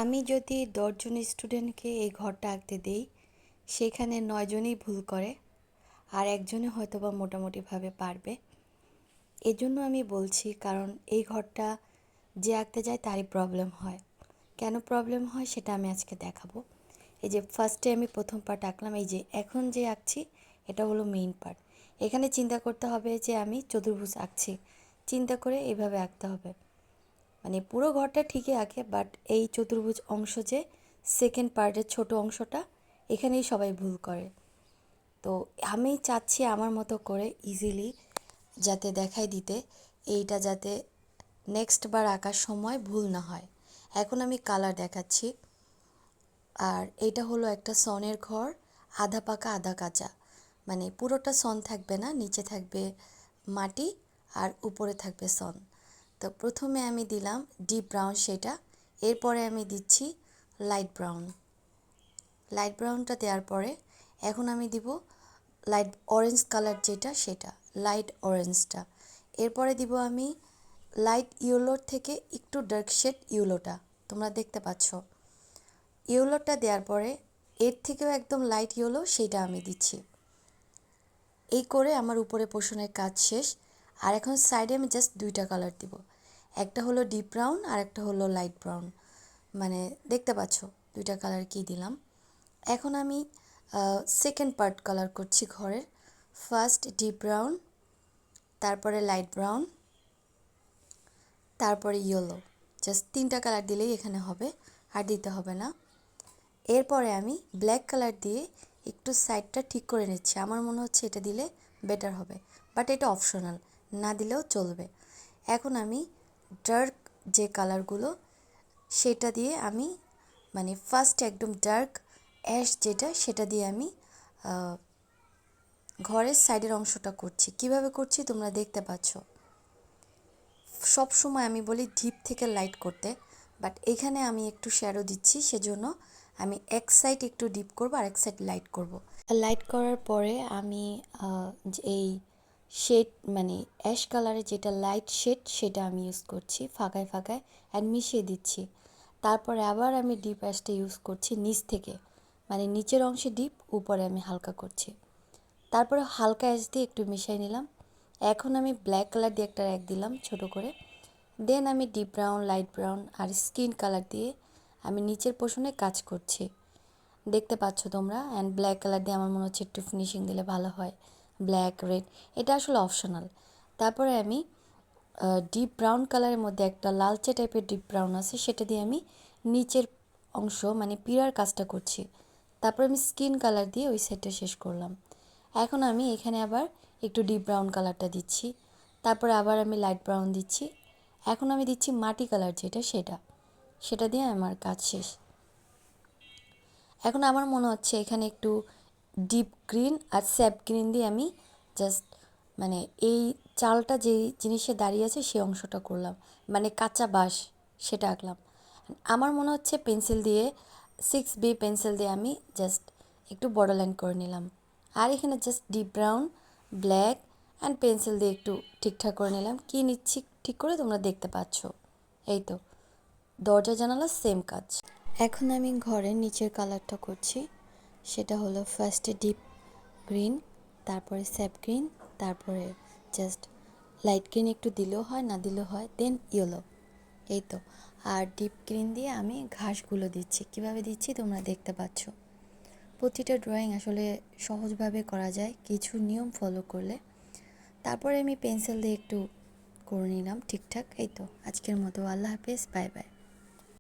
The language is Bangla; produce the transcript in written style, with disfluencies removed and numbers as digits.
আমি যদি ১০ জন স্টুডেন্টকে এই ঘরটা আঁকতে দেই, সেখানে ৯ জনই ভুল করে, আর একজনে হয়তোবা মোটামুটিভাবে পারবে। এজন্য আমি বলছি, কারণ এই ঘরটা যে আঁকতে যায় তারই প্রবলেম হয়। কেন প্রবলেম হয় সেটা আমি আজকে দেখাবো। এই যে ফার্স্টে আমি প্রথম পার্ট আঁকলাম, এই যে এখন যে আঁকছি এটা হলো মেইন পার্ট। এখানে চিন্তা করতে হবে যে আমি চতুর্ভুজ আঁকছি, চিন্তা করে এইভাবে আঁকতে হবে। মানে পুরো ঘরটা ঠিকই আঁকে, বাট এই চতুর্ভুজ অংশ যে সেকেন্ড পার্টের ছোট অংশটা, এখানেই সবাই ভুল করে। তো আমি চাচ্ছি আমার মতো করে ইজিলি যাতে দেখাই দিতে, এইটা যাতে নেক্সট বার আঁকার সময় ভুল না হয়। এখন আমি কালার দেখাচ্ছি। আর এইটা হলো একটা সনের ঘর, আধা পাকা আধা কাঁচা। মানে পুরোটা সন থাকবে না, নিচে থাকবে মাটি আর উপরে থাকবে সন। তো প্রথমে আমি দিলাম ডিপ ব্রাউন সেটা, এরপরে আমি দিচ্ছি লাইট ব্রাউন। লাইট ব্রাউনটা দেওয়ার পরে এখন আমি দিব লাইট অরেঞ্জ কালার যেটা সেটা, লাইট অরেঞ্জটা। এরপরে দিব আমি লাইট ইয়েলোর থেকে একটু ডার্ক শেড ইয়েলোটা, তোমরা দেখতে পাচ্ছ। ইয়েলোটা দেওয়ার পরে এর থেকেও একদম লাইট ইয়েলো সেইটা আমি দিচ্ছি। এই করে আমার উপরে পোষণের কাজ শেষ। আর এখন সাইডে আমি জাস্ট দুইটা কালার দিব, একটা হলো ডিপ ব্রাউন আর একটা হলো লাইট ব্রাউন। মানে দেখতে পাচ্ছ দুইটা কালার কি দিলাম। এখন আমি সেকেন্ড পার্ট কালার করছি ঘরের। ফার্স্ট ডিপ ব্রাউন, তারপরে লাইট ব্রাউন, তারপরে ইয়েলো। জাস্ট তিনটা কালার দিলেই এখানে হবে, আর দিতে হবে না। এরপরে আমি ব্ল্যাক কালার দিয়ে একটু সাইডটা ঠিক করে নিচ্ছি। আমার মনে হচ্ছে এটা দিলে বেটার হবে, বাট এটা অপশনাল, না দিলেও চলবে। এখন আমি ডার্ক যে কালারগুলো সেটা দিয়ে আমি মানে ফার্স্ট একদম ডার্ক অ্যাশ যেটা সেটা দিয়ে আমি ঘরের সাইডের অংশটা করছি। কিভাবে করছি তোমরা দেখতে পাচ্ছ। সব সময় আমি বলি ডিপ থেকে লাইট করতে, বাট এখানে আমি একটু শ্যাডো দিচ্ছি, সেজন্য আমি এক সাইড একটু ডিপ করব আর এক সাইড লাইট করব। লাইট করার পরে আমি এই শেড মানে অ্যাশ কালারের যেটা লাইট শেড সেটা আমি ইউজ করছি ফাঁকায় ফাঁকায়, আর মিশিয়ে দিচ্ছি। তারপরে আবার আমি ডিপ অ্যাশটা ইউজ করছি নিচ থেকে, মানে নিচের অংশে ডিপ, উপরে আমি হালকা করছি। তারপরে হালকা অ্যাশ দিয়ে একটু মিশিয়ে নিলাম। এখন আমি ব্ল্যাক কালার দিয়ে একটা র্যাক দিলাম ছোট করে। দেন আমি ডিপ ব্রাউন, লাইট ব্রাউন আর স্কিন কালার দিয়ে আমি নিচের পোর্শনে কাজ করছি, দেখতে পাচ্ছ তোমরা। অ্যান্ড ব্ল্যাক কালার দিয়ে আমার মনে হচ্ছে একটু ফিনিশিং দিলে ভালো হয়, ব্ল্যাক রেড, এটা আসলে অপশনাল। তারপরে আমি ডিপ ব্রাউন কালারের মধ্যে একটা লালচে টাইপের ডিপ ব্রাউন আছে, সেটা দিয়ে আমি নিচের অংশ মানে পিরার কাজটা করছি। তারপর আমি স্কিন কালার দিয়ে ওই সাইডটা শেষ করলাম। এখন আমি এখানে আবার একটু ডিপ ব্রাউন কালারটা দিচ্ছি, তারপরে আবার আমি লাইট ব্রাউন দিচ্ছি। এখন আমি দিচ্ছি মাটি কালার যেটা সেটা দিয়ে আমার কাজ শেষ। এখন আমার মনে হচ্ছে এখানে একটু ডিপ গ্রিন আর স্যাপ গ্রিন দিয়ে আমি জাস্ট মানে এই চালটা যেই জিনিসে দাঁড়িয়ে আছে সেই অংশটা করলাম, মানে কাঁচা বাঁশ সেটা আঁকলাম। আমার মনে হচ্ছে পেন্সিল দিয়ে 6B পেন্সিল দিয়ে আমি জাস্ট একটু বর্ডার লাইন করে নিলাম। আর এখানে just deep brown, black and pencil দিয়ে একটু ঠিকঠাক করে নিলাম। কি নিচ্ছি ঠিক করে তোমরা দেখতে পাচ্ছ। এই তো দরজা জানালা সেম কাজ। এখন আমি ঘরের নিচের কালারটা করছি, সেটা হলো ফার্স্টে ডিপ গ্রিন, তারপরে স্যাপ গ্রিন, তারপরে জাস্ট লাইট গ্রিন একটু দিলেও হয়, না দিলেও হয়, দেন ইয়েলো। এই তো। আর ডিপ গ্রিন দিয়ে আমি ঘাসগুলো দিচ্ছি। কিভাবে দিচ্ছি তোমরা দেখতে পাচ্ছ। প্রতিটা ড্রয়িং আসলে সহজভাবে করা যায় কিছু নিয়ম ফলো করলে। তারপরে আমি পেন্সিল দিয়ে একটু করে নিলাম ঠিকঠাক। এই তো আজকের মতো, আল্লাহ হাফেজ, বাই বাই।